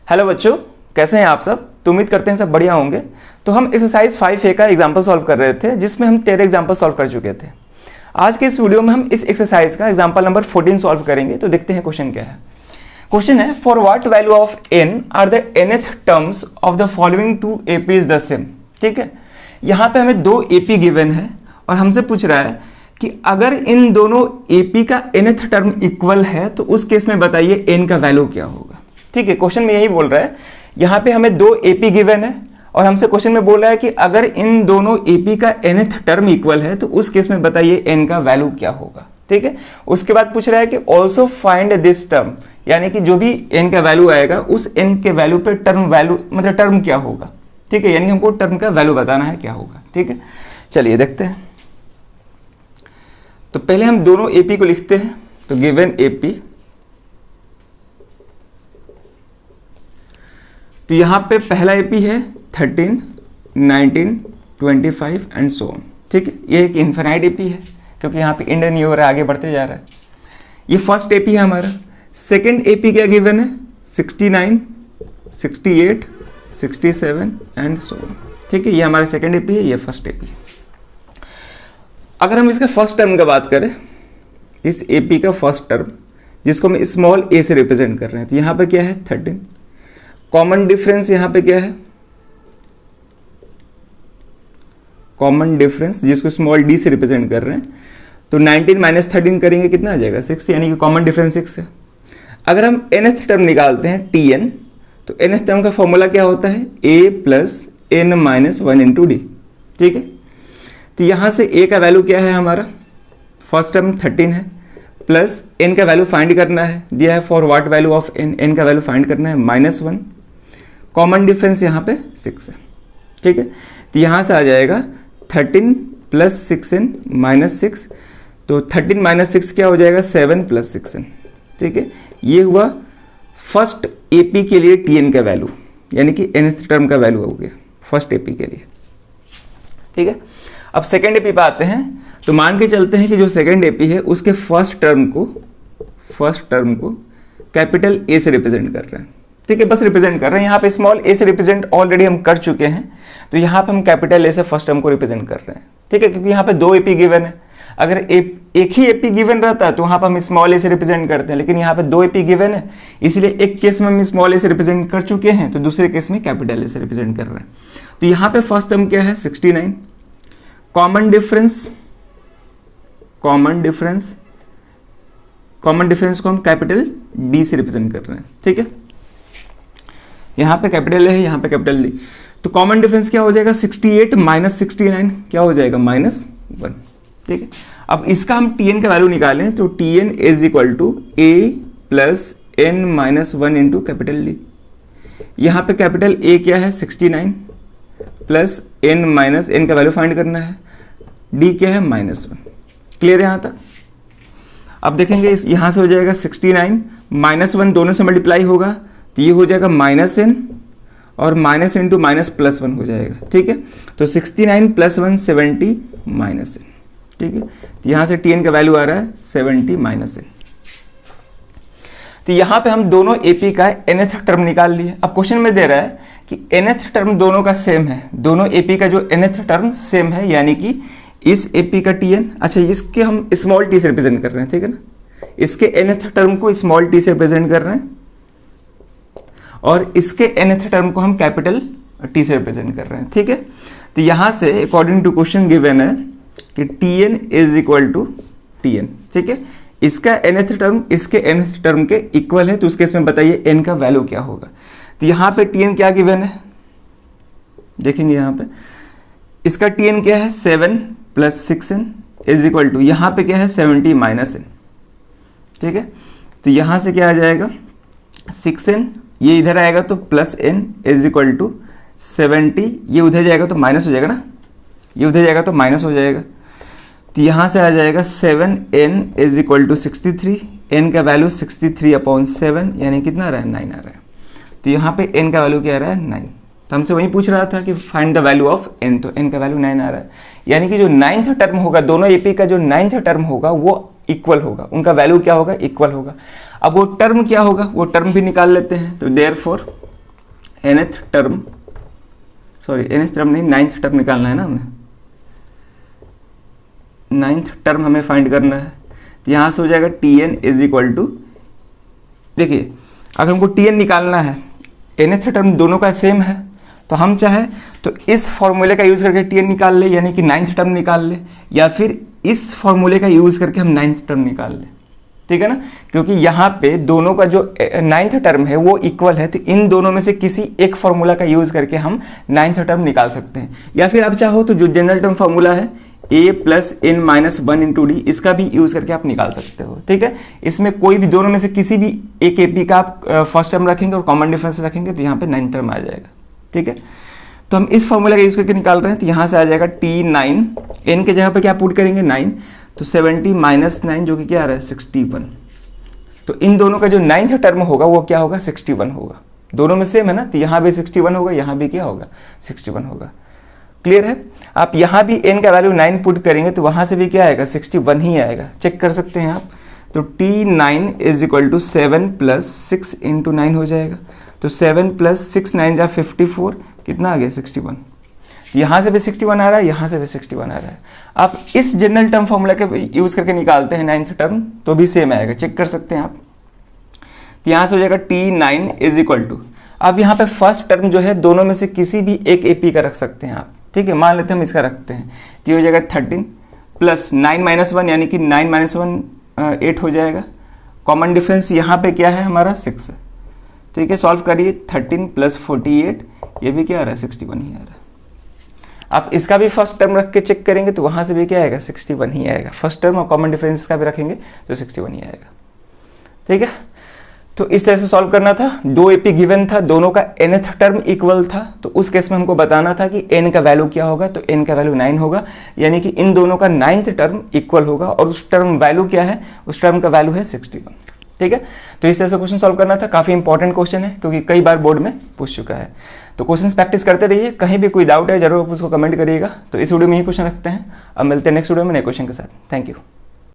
Hello बच्चों, कैसे हैं आप सब। तो उम्मीद करते हैं सब बढ़िया होंगे। तो हम एक्सरसाइज 5A का एग्जाम्पल सॉल्व कर रहे थे, जिसमें हम 13 एग्जाम्पल सॉल्व कर चुके थे। आज के इस वीडियो में हम इस एक्सरसाइज का एग्जाम्पल नंबर 14 सॉल्व करेंगे। तो देखते हैं क्वेश्चन क्या है। क्वेश्चन है, for what value of n are the nth terms of the following two AP is the same. ठीक है, यहाँ पे हमें दो AP गिवन है और हमसे पूछ रहा है कि अगर इन दोनों AP का nth टर्म इक्वल है तो उस केस में बताइए n का वैल्यू क्या होगा। ठीक है, क्वेश्चन में यही बोल रहा है। यहाँ पे हमें दो AP गिवन है और हमसे क्वेश्चन में बोल रहा है कि अगर इन दोनों AP का nth टर्म इक्वल है तो उस केस में बताइए n का वैल्यू क्या होगा। ठीक है, उसके बाद पूछ रहा है कि ऑल्सो फाइंड दिस टर्म, यानी कि जो भी n का वैल्यू आएगा उस n के वैल्यू पे टर्म वैल्यू मतलब टर्म क्या होगा। ठीक है, यानी हमको टर्म का वैल्यू बताना है क्या होगा। ठीक है, चलिए देखते हैं। तो पहले हम दोनों AP को लिखते हैं। तो गिवन AP, तो यहां पे पहला AP है 13, 19, 25 एंड सो ऑन। ठीक है, ये एक इनफिनाइट AP है क्योंकि यहाँ पे एंड नहीं हो रहा है, आगे बढ़ते जा रहा है। ये फर्स्ट AP है हमारा। सेकंड AP क्या गिवन है 69, 68, 67 एंड सो ऑन। ठीक है, ये हमारा सेकंड AP है, ये फर्स्ट AP है। अगर हम इसका फर्स्ट टर्म का बात करें, इस AP का फर्स्ट टर्म जिसको हम स्मॉल a से रिप्रेजेंट कर रहे हैं, तो यहाँ पे क्या है 13। कॉमन डिफरेंस यहाँ पे क्या है, कॉमन डिफरेंस जिसको स्मॉल d से रिप्रेजेंट कर रहे हैं, तो 19 माइनस 13 करेंगे कितना आ जाएगा 6, यानी कि कॉमन डिफरेंस 6 है। अगर हम nth टर्म निकालते हैं Tn, तो nth टर्म का फॉर्मूला क्या होता है a plus n minus 1 into D. ठीक है, तो यहां से a का वैल्यू क्या है हमारा, फर्स्ट टर्म 13 है, प्लस n का वैल्यू फाइंड करना है, दिया है for what value of n का वैल्यू फाइंड करना है -1। कॉमन डिफरेंस यहाँ पे 6 है। ठीक है, तो यहां से आ जाएगा 13 प्लस 6n माइनस 6, तो 13 माइनस 6 क्या हो जाएगा 7 प्लस 6n। ठीक है, ये हुआ फर्स्ट AP के लिए Tn का वैल्यू, यानी कि nth टर्म का वैल्यू हो गया फर्स्ट AP के लिए। ठीक है, अब सेकेंड AP पे आते हैं। तो मान के चलते हैं कि जो सेकेंड AP है उसके फर्स्ट टर्म को कैपिटल A से रिप्रेजेंट कर रहे हैं। ठीक है, बस रिप्रेजेंट कर रहे हैं। यहाँ पे स्मॉल a से रिप्रेजेंट ऑलरेडी हम कर चुके हैं, तो यहाँ पे हम कैपिटल A से फर्स्ट टर्म को रिप्रेजेंट कर रहे हैं। ठीक है, क्योंकि यहाँ पे दो AP गिवन है। अगर एक ही AP गिवन रहता है तो वहाँ पर हम स्मॉल a से रिप्रेजेंट करते हैं, लेकिन यहाँ पे दो AP गिवन है, इसलिए एक केस में हम स्मॉल a से रिप्रेजेंट कर चुके हैं, तो दूसरे केस में कैपिटल A से रिप्रेजेंट कर रहे हैं। तो यहाँ पे फर्स्ट टर्म क्या है 69। कॉमन डिफरेंस को हम कैपिटल D से रिप्रेजेंट कर रहे हैं। ठीक है, यहाँ पे कैपिटल A है, यहाँ पे कैपिटल D, तो कॉमन डिफरेंस क्या हो जाएगा 68 माइनस 69 क्या हो जाएगा -1। ठीक है, अब इसका हम Tn का वैल्यू निकालें तो Tn is equal to A plus n minus 1 into capital D। यहाँ पे कैपिटल A क्या है 69 प्लस n माइनस n का वैल्यू फाइंड करना है, D क्या है -1। क्लियर है यहाँ तक। अब देखेंगे यहाँ से हो जाएगा 69 -1 दोनों से मल्टीप्लाई होगा तो ये हो जाएगा -n और माइनस इंटू माइनस प्लस 1 हो जाएगा। ठीक है, तो 69 प्लस 1 70 -n। ठीक है, तो यहाँ से Tn का वैल्यू आ रहा है 70 -n। तो यहाँ पे हम दोनों AP का nth टर्म निकाल लिए। अब क्वेश्चन में दे रहा है कि nth टर्म दोनों का सेम है, दोनों AP का जो nth टर्म सेम है, यानी कि इस AP का Tn, अच्छा इसके हम स्मॉल t से रिप्रेजेंट कर रहे हैं। ठीक है ना, इसके nth टर्म को स्मॉल t से रिप्रेजेंट कर रहे हैं और इसके nth टर्म को हम कैपिटल T से रिप्रेजेंट कर रहे हैं। ठीक है, तो यहां से अकॉर्डिंग टू क्वेश्चन गिवन है कि Tn is equal to Tn। ठीक है, इसका nth टर्म इसके nth टर्म के इक्वल है, तो उस केस में बताइए n का वैल्यू क्या होगा। तो यहाँ पे Tn क्या गिवन है, देखेंगे यहाँ पे इसका Tn क्या है 7 plus 6n is equal to, यहाँ पे क्या है 70 -n। ठीक है, तो यहाँ से क्या आ जाएगा 6n, ये इधर आएगा तो plus n is equal to 70, ये उधर जाएगा तो माइनस हो जाएगा ना, ये उधर जाएगा तो माइनस हो जाएगा। तो यहाँ से आ जाएगा 7n is equal to 63, n का वैल्यू 63/7 यानी कितना आ रहा है 9 आ रहा है। तो यहाँ पे n का वैल्यू क्या आ रहा है 9। तो हमसे वही पूछ रहा था कि find the value of n, तो n का वैल्यू 9 आ रहा है, यानी कि जो 9th टर्म होगा दोनों AP का जो 9th टर्म होगा वो इक्वल होगा, उनका वैल्यू क्या होगा इक्वल होगा। अब वो टर्म क्या होगा वो टर्म भी निकाल लेते हैं। तो therefore nth term, sorry nth term नहीं, 9th टर्म निकालना है ना हमें, 9th टर्म हमें फाइंड करना है। तो यहाँ से हो जाएगा Tn इज इक्वल टू, देखिए अगर हमको Tn निकालना है, nth टर्म दोनों का सेम है, तो हम चाहे तो इस फॉर्मूले का यूज़ करके Tn निकाल ले, यानी कि 9th टर्म निकाल ले, या फिर इस फॉर्मूले का यूज़ करके हम 9th टर्म निकाल ले, ठीक है ना, क्योंकि यहाँ पे दोनों का जो 9th टर्म है वो इक्वल है, तो इन दोनों में से किसी एक फॉर्मूला का यूज़ करके हम 9th टर्म निकाल सकते हैं। या फिर आप चाहो तो जो जनरल टर्म फॉर्मूला है a plus n minus 1 into D, इसका भी यूज़ करके आप निकाल सकते हो, ठीक है। इसमें कोई भी दोनों में से किसी भी एक एपी का आप फर्स्ट टर्म रखेंगे और कॉमन डिफरेंस रखेंगे तो यहाँ पे 9th टर्म आ जाएगा, ठीक है। तो हम इस फॉर्मूला का यूज़ करके निकाल रहे हैं, तो यहाँ से आ जाएगा T9, n के जगह पे क्या पुट करेंगे 9, तो 70 माइनस 9 जो कि क्या आ रहा है 61। तो इन दोनों का जो 9th टर्म होगा वो क्या होगा 61 होगा, दोनों में सेम है ना, तो यहाँ भी 61 होगा, यहाँ भी क्या होगा 61 होगा। क्लियर है। आप यहाँ भी n का वैल्यू 9 पुट करेंगे तो वहाँ से भी क्या आएगा 61 ही आएगा, चेक कर सकते हैं आप। तो T9 is equal to 7 plus 6 into 9 हो जाएगा, तो 7 प्लस 6 9 जा 54, कितना आ गया 61। यहाँ से भी 61 आ रहा है, यहाँ से भी 61 आ रहा है। आप इस जनरल टर्म फॉर्मूला के यूज़ करके निकालते हैं 9th टर्म तो भी सेम आएगा, चेक कर सकते हैं आप। तो यहाँ से हो जाएगा T9 इज इक्वल टू, अब यहाँ पे फर्स्ट टर्म जो है दोनों में से किसी भी एक एपी का रख सकते हैं आप, ठीक है। मान लेते हैं हम इसका रखते हैं, तो ये हो जाएगा 13 प्लस 9 माइनस 1, यानी कि 9 माइनस 1 8 हो जाएगा। कॉमन डिफरेंस यहाँ पे क्या है हमारा 6 है, ठीक है। सॉल्व करिए, 13 प्लस 48, ये भी क्या आ रहा है 61 ही आ रहा है। आप इसका भी फर्स्ट टर्म रख के चेक करेंगे तो वहाँ से भी क्या आएगा 61 ही आएगा, फर्स्ट टर्म और कॉमन डिफरेंस का भी रखेंगे तो 61 ही आएगा, ठीक है। तो इस तरह से सॉल्व करना था। दो एपी गिवन था, दोनों का nth टर्म इक्वल था, तो उस केस में हमको बताना था कि n का वैल्यू क्या होगा, तो n का वैल्यू 9 होगा, यानी कि इन दोनों का 9th टर्म इक्वल होगा, और उस टर्म वैल्यू क्या है, उस टर्म का वैल्यू है 61, ठीक है। तो इस तरह से क्वेश्चन सॉल्व करना था। काफ़ी इंपॉर्टेंट क्वेश्चन है क्योंकि कई बार बोर्ड में पूछ चुका है। तो क्वेश्चन प्रैक्टिस करते रहिए, कहीं भी कोई डाउट है जरूर आप उसको कमेंट करिएगा। तो इस वीडियो में ही क्वेश्चन रखते हैं, अब मिलते हैं नेक्स्ट वीडियो में नए क्वेश्चन के साथ। Thank you.